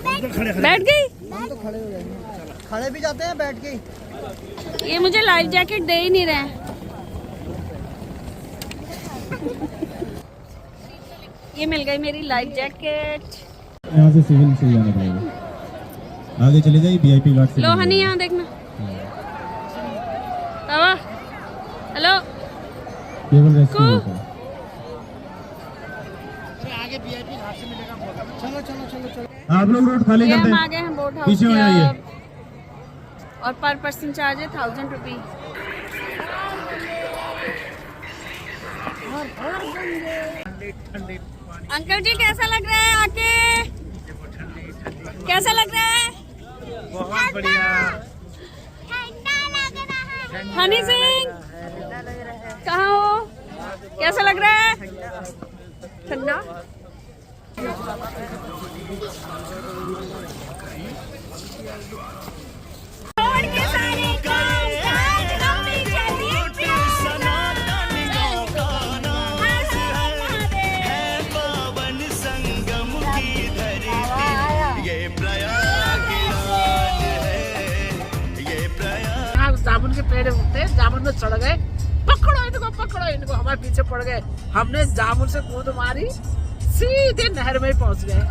बैठ गई। हम तो खड़े हो जाएंगे, खड़े भी जाते हैं बैठ के। ये मुझे लाइफ जैकेट दे ही नहीं रहे। ये मिल गई मेरी लाइफ जैकेट। यहाँ से सिविल से जाना पड़ेगा, आगे चले जाइए वीआईपी लॉट से। लो हनी यहाँ देखना। तवा हेलो केवल रेस्क्यू होता है। आगे वीआईपी घाट से मिलेगा। चलो चलो चलो चलो, आप लोग रोड खाली ये करते हम हैं, आ गए हैं बोट हाउस पीछे हो जाइए। और पर पर्सन चार्ज है 1000 रुपीज। अंकल जी कैसा लग रहा है आके? कैसा लग रहा है? बहुत बढ़िया। हनी सिंह कहाँ हो? कैसा लग रहा है? ठंडा। जामुन के पेड़ होते हैं, जामुन में चढ़ गए, पकड़ो इनको, हमारे पीछे पड़ गए। हमने जामुन से कूद मारी, सीधे नहर में पहुंच गए।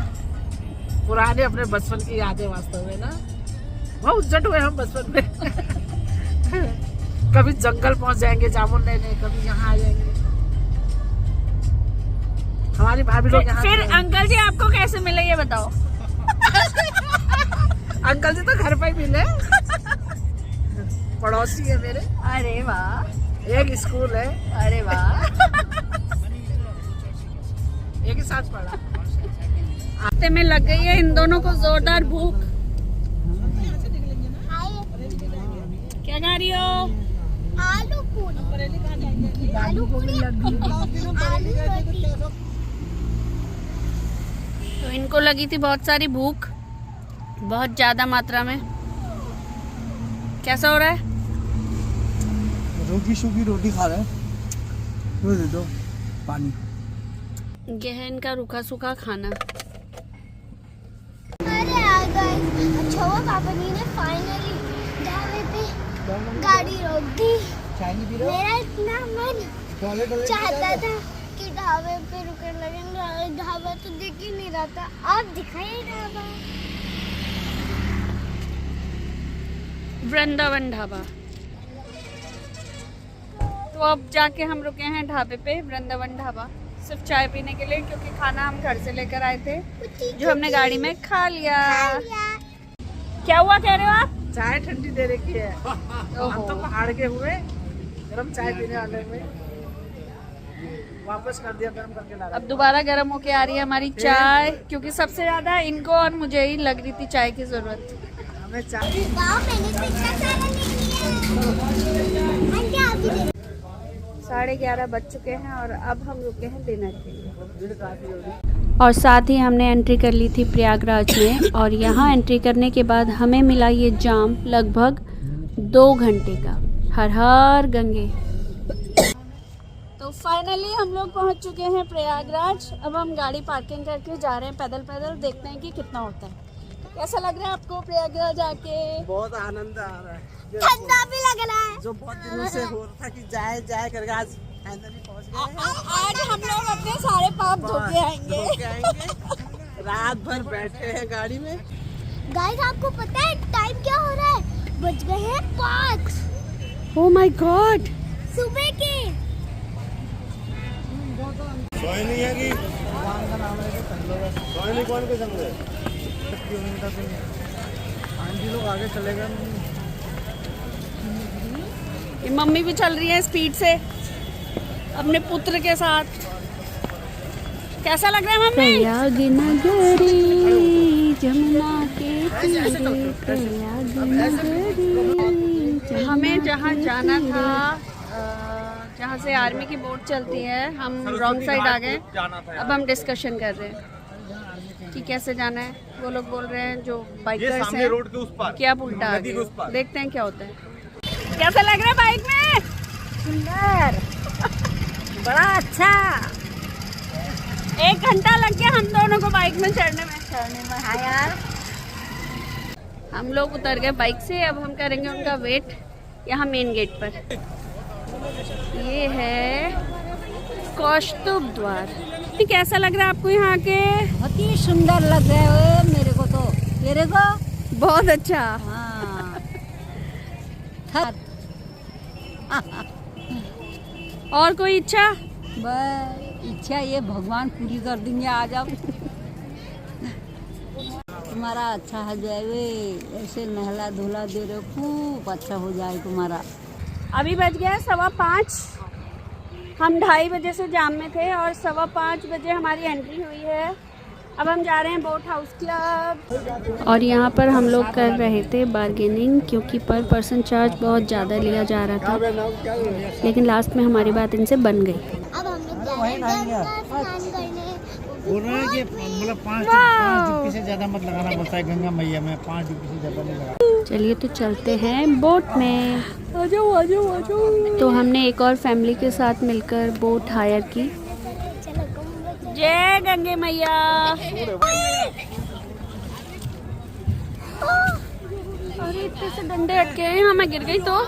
पुराने अपने बचपन की यादें वास्तव में ना, बहुत उज्जट हुए हम बचपन में। कभी जंगल पहुंच जाएंगे जामुन लेने, कभी यहाँ आ जाएंगे। हमारी भाभी लोग यहाँ। फिर अंकल जी आपको कैसे मिले ये बताओ? अंकल जी तो घर पे ही मिले, पड़ोसी है मेरे। अरे वाह, एक स्कूल है, अरे वाह। एक ही साथ पढ़ा। रास्ते में लग गई है इन दोनों को जोरदार भूख। क्या खा रही हो? आलू पूरी। आलू पूरी। आलू रोटी। तो इनको लगी थी बहुत सारी भूख, बहुत ज्यादा मात्रा में। कैसा हो रहा है? रोटी सूखी रोटी खा रहे हैं। वो दे दो पानी। ये है इनका रूखा सूखा खाना। अरे आ गए। अच्छा हुआ पापा जी ने फाइनली ढाबे पे गाड़ी रोक दी। मेरा इतना मन चाहता था कि ढाबे पे रुकने लगे, ढाबा तो दिख ही नहीं रहा था, अब दिखाई ढाबा। वृंदावन ढाबा। तो अब जाके हम रुके हैं ढाबे पे, वृंदावन ढाबा, सिर्फ चाय पीने के लिए, क्योंकि खाना हम घर से लेकर आए थे जो हमने गाड़ी में खा लिया। क्या हुआ कह रहे हो आप? चाय ठंडी दे रखी है। हम तो पहाड़ के हुए, गरम चाय पीने वाले में वापस कर दिया, गरम करके ला। अब दोबारा गर्म होके आ रही है हमारी चाय, क्योंकि सबसे ज्यादा इनको और मुझे ही लग रही थी चाय की जरूरत। हमें चाय। वाह, मैंने तो इतना सारा ले लिया। आंटी आप भी ले लो। 11:30 बज चुके हैं और अब हम रुके हैं डिनर के लिए। और साथ ही हमने एंट्री कर ली थी प्रयागराज में, और यहाँ एंट्री करने के बाद हमें मिला ये जाम लगभग 2 घंटे का। हर हर गंगे। तो फाइनली हम लोग पहुँच चुके हैं प्रयागराज। अब हम गाड़ी पार्किंग करके जा रहे हैं पैदल पैदल, देखते हैं कि कितना होता है। कैसा लग रहा है आपको प्रयागराज आके? बहुत आनंद आ रहा है। ठंडा भी लग रहा है। जो बहुत दिनों से हो रहा था कि जाए करके आज फाइनली पहुंच गए। आज हम लोग अपने सारे पाप धो के आएंगे। रात भर बैठे हैं गाड़ी में। गाइस आपको पता है टाइम क्या हो रहा है? बज गए हैं 5। ओह माय गॉड, सुबह के। सोए नहीं है कि भगवान का नाम है सोए नहीं, कौन के संग है? आंटी लोग आगे चले गए। ये मम्मी भी चल रही है स्पीड से अपने पुत्र के साथ। कैसा लग रहा है मम्मी? प्रयाग नगरी जमुना के तीरे, प्रयाग नगरी। हमें जहाँ जाना था, जहाँ से आर्मी की बोट चलती है, हम रॉन्ग साइड आ गए। अब हम डिस्कशन कर रहे हैं कि कैसे जाना है। वो लोग बोल रहे हैं जो बाइकर्स हैं रोड के उस पार, क्या उल्टा आ गए। देखते हैं क्या होता है। कैसा लग रहा है बाइक में? सुंदर, बड़ा अच्छा। 1 घंटा लग गया हम दोनों को बाइक में चढ़ने में। हाँ यार, हम लोग उतर गए बाइक से, अब हम करेंगे उनका वेट यहाँ मेन गेट पर। ये है कौस्तुभ द्वार। कैसा लग रहा है आपको यहाँ के? बहुत ही सुंदर लग रहा है मेरे को तो। तेरे को? बहुत अच्छा। हाँ। और कोई इच्छा? बस इच्छा ये भगवान पूरी कर देंगे आज आप। तुम्हारा अच्छा हो जाए वे, ऐसे नहला धुला दे रहे हो, खूब अच्छा हो जाए तुम्हारा। अभी बज गया 5:15। हम 2:30 बजे से जाम में थे और 5:15 बजे हमारी एंट्री हुई है। अब हम जा रहे हैं बोट हाउस क्लब। और यहाँ पर हम लोग कर रहे थे बार्गेनिंग, क्योंकि पर पर्सन चार्ज बहुत ज़्यादा लिया जा रहा था, लेकिन लास्ट में हमारी बात इनसे बन गई। अब हम लोग जा रहे हैं स्नान करने। बोल रहे हैं कि मतलब 5 रुपये से ज़्यादा मत लगाना पड़ता है गंगा मैया में, 5 रुपये से ज़्यादा नहीं लगा। चलिए तो चलते हैं बोट में। आ जाओ आ जाओ आ जाओ। तो हमने एक और फैमिली के साथ मिलकर बोट हायर की। जय गंगे मैया। अरे इतने से डंडे अटके हैं, हाँ मैं गिर गई तो।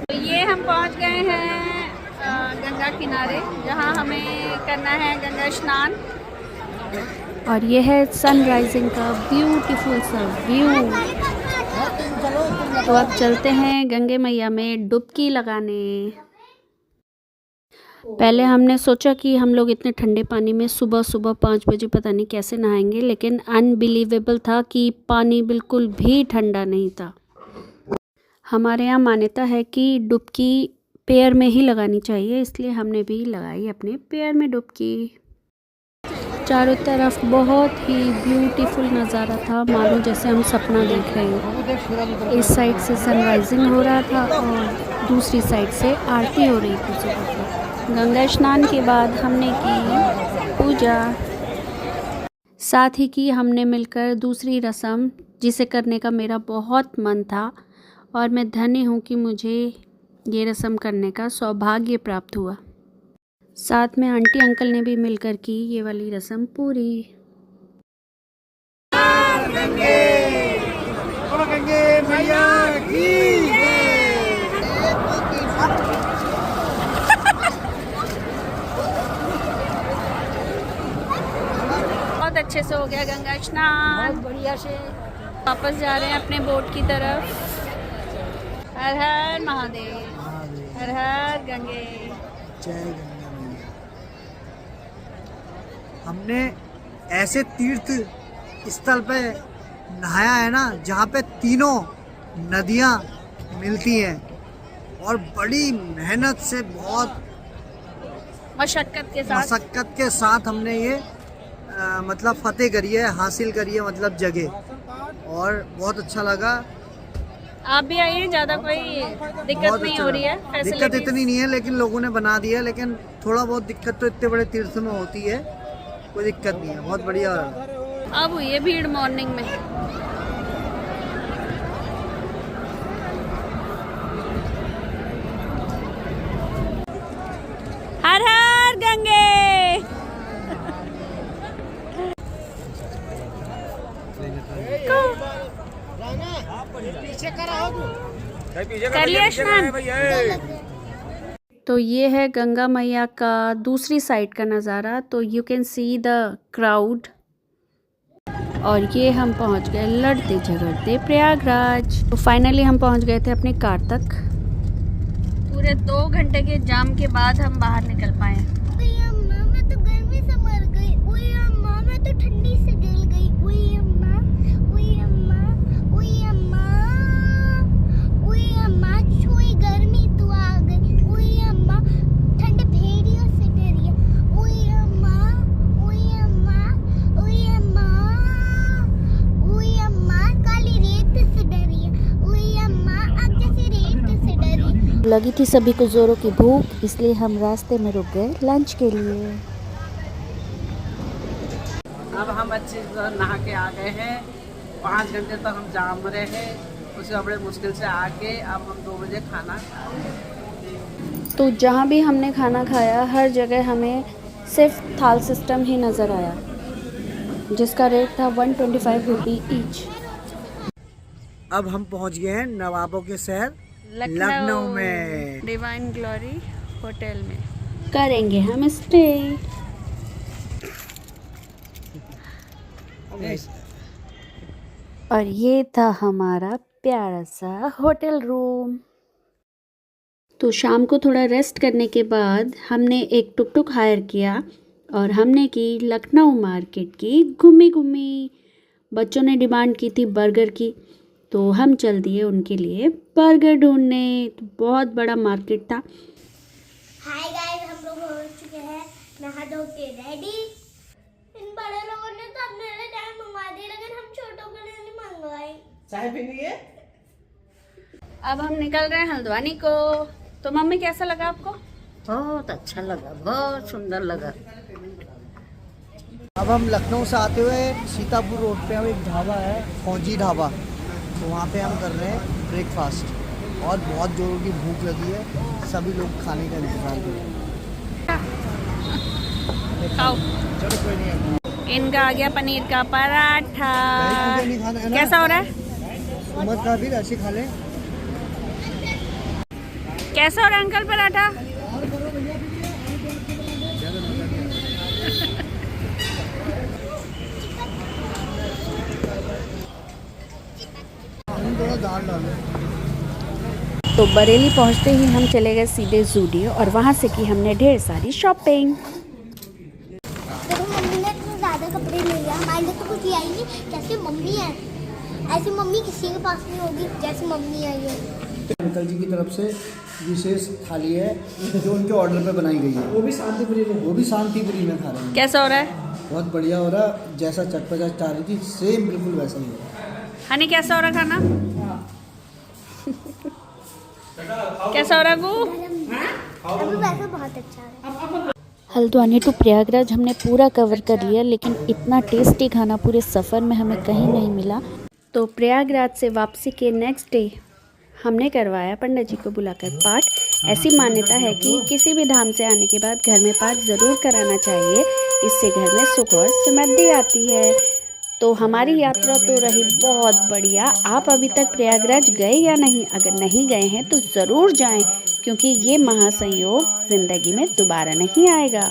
तो ये हम पहुंच गए हैं गंगा किनारे, जहां हमें करना है गंगा स्नान। और ये है सनराइजिंग का ब्यूटीफुल सा व्यू। तो अब चलते हैं गंगे मैया में डुबकी लगाने। पहले हमने सोचा कि हम लोग इतने ठंडे पानी में सुबह सुबह 5 बजे पता नहीं कैसे नहाएंगे, लेकिन अनबिलीवेबल था कि पानी बिल्कुल भी ठंडा नहीं था। हमारे यहाँ मान्यता है कि डुबकी पैर में ही लगानी चाहिए, इसलिए हमने भी लगाई अपने पैर में डुबकी। चारों तरफ बहुत ही ब्यूटीफुल नज़ारा था, मानो जैसे हम सपना देख रहे हो। इस साइड से सनराइजिंग हो रहा था और दूसरी साइड से आरती हो रही थी सुबह को। गंगा स्नान के बाद हमने की पूजा, साथ ही की हमने मिलकर दूसरी रस्म, जिसे करने का मेरा बहुत मन था और मैं धन्य हूँ कि मुझे ये रस्म करने का सौभाग्य प्राप्त हुआ। साथ में आंटी अंकल ने भी मिलकर की ये वाली रस्म पूरी। गंगे मैया की बहुत अच्छे से हो गया गंगा स्नान, बढ़िया से। वापस जा रहे हैं अपने बोट की तरफ। हर हर महादेव, हर हर गंगे। जय गंगा मैया। हमने ऐसे तीर्थ स्थल पे नहाया है ना, जहाँ पे तीनों नदियाँ मिलती हैं और बड़ी मेहनत से, बहुत मशक्कत के साथ हमने ये मतलब फतेह करी है, हासिल करी है, मतलब जगह, और बहुत अच्छा लगा। आप भी आइए, ज़्यादा कोई दिक्कत नहीं हो रही है। दिक्कत इतनी नहीं है, लेकिन लोगों ने बना दिया है, लेकिन थोड़ा बहुत दिक्कत तो इतने बड़े तीर्थ में होती है, कोई दिक्कत नहीं है, बहुत बढ़िया। अब हुई है भीड़ मॉर्निंग में। हर हर गंगे। कर लिया स्नान। तो ये है गंगा मैया का दूसरी साइड का नज़ारा। तो you can see the crowd. और ये हम पहुंच गए लड़ते झगड़ते प्रयागराज। तो फाइनली हम पहुंच गए थे अपनी कार तक। पूरे 2 घंटे के जाम के बाद हम बाहर निकल पाए। अम्मा मैं तो गर्मी से मर गई। ओए अम्मा मैं तो ठंडी से जल गई। ओए अम्मा, ओए अम्मा, ओए अम्मा, ओए अम्मा, छोई गर्मी तो आ गई। ओए अम्मा ठंड भेड़ियों से डरी है। ओए अम्मा, ओए अम्मा, ओए अम्मा, ओए अम्मा काली रेत से डरी है। ओए अम्मा अब जैसे रेत से डरी। लगी थी सभी को जोरों की भूख, इसलिए हम रास्ते में रुक गए लंच के लिए। अब हम अच्छे से नहा के आ गए हैं। 5 घंटे तक हम जाम रहे, उसमें बड़े मुश्किल से आके अब हम 2 बजे खाना तो जहाँ भी हमने खाना खाया हर जगह हमें सिर्फ थाल सिस्टम ही नज़र आया, जिसका रेट था 125 रुपी ईच। अब हम पहुंच गए हैं नवाबों के शहर लखनऊ में। डिवाइन ग्लोरी होटल में करेंगे हम स्टे। और ये था हमारा प्यारा सा होटल रूम। तो शाम को थोड़ा रेस्ट करने के बाद हमने एक टुक टुक हायर किया और हमने की लखनऊ मार्केट की घूमी। बच्चों ने डिमांड की थी बर्गर की, तो हम चल दिए उनके लिए बर्गर ढूंढने। तो बहुत बड़ा मार्केट था। हाय गाइस, हम लोग हो चुके हैं नहा धो के रेडी। इन बड़े लोगों ने तो अपने लिए चाय मंगवा दी, लेकिन हम छोटों के लिए नहीं मंगवाई। चाय पीनी है। अब हम निकल रहे हैं हल्द्वानी को। तो मम्मी कैसा लगा आपको? बहुत अच्छा लगा, बहुत सुंदर लगा। अब हम लखनऊ से आते हुए सीतापुर रोड पे हम एक ढाबा है, फौजी ढाबा, तो वहाँ पे हम कर रहे हैं ब्रेकफास्ट और बहुत जोरों की भूख लगी है। सभी लोग खाने का इंतजार कर रहे हैं। खाओ। चलो कोई नहीं, इनका आ गया पनीर का पराठा। नहीं खाना है ना? कैसा हो रहा है? मत खा, फिर ऐसे खा ले। कैसा हो रहा है अंकल पराठा? थोड़ा दाल डालो। तो बरेली पहुंचते ही हम चले गए सीधे ज़ूडियो और वहां से की हमने ढेर सारी शॉपिंग। देखो मम्मी ने इतने ज़्यादा कपड़े ले लिया, हमारे लिए तो कुछ लिया ही नहीं। जैसे मम्मी है, ऐसी मम्मी किसी के पास नहीं होगी जैसी मम्मी आई है। अंकल जी की तरफ से विशेष थाली है जो उनके ऑर्डर पे बनाई गई है। वो भी शांतिपुरी में खा रहे हैं। कैसा हो रहा है? बहुत बढ़िया हो रहा, जैसा चटपटा चाह रही थी सेम बिल्कुल वैसा ही है। हनी कैसा हो रहा खाना? कैसा हो रहा गु? अभी वैसे बहुत अच्छा है। हल्द्वानी टू प्रयागराज हमने पूरा कवर कर लिया, लेकिन इतना टेस्टी खाना पूरे सफ़र में हमें कहीं नहीं मिला। तो प्रयागराज से वापसी के नेक्स्ट डे हमने करवाया पंडित जी को बुलाकर पाठ। ऐसी मान्यता है कि किसी भी धाम से आने के बाद घर में पाठ ज़रूर कराना चाहिए, इससे घर में सुख और समृद्धि आती है। तो हमारी यात्रा तो रही बहुत बढ़िया। आप अभी तक प्रयागराज गए या नहीं? अगर नहीं गए हैं तो ज़रूर जाएं, क्योंकि ये महासंयोग ज़िंदगी में दोबारा नहीं आएगा।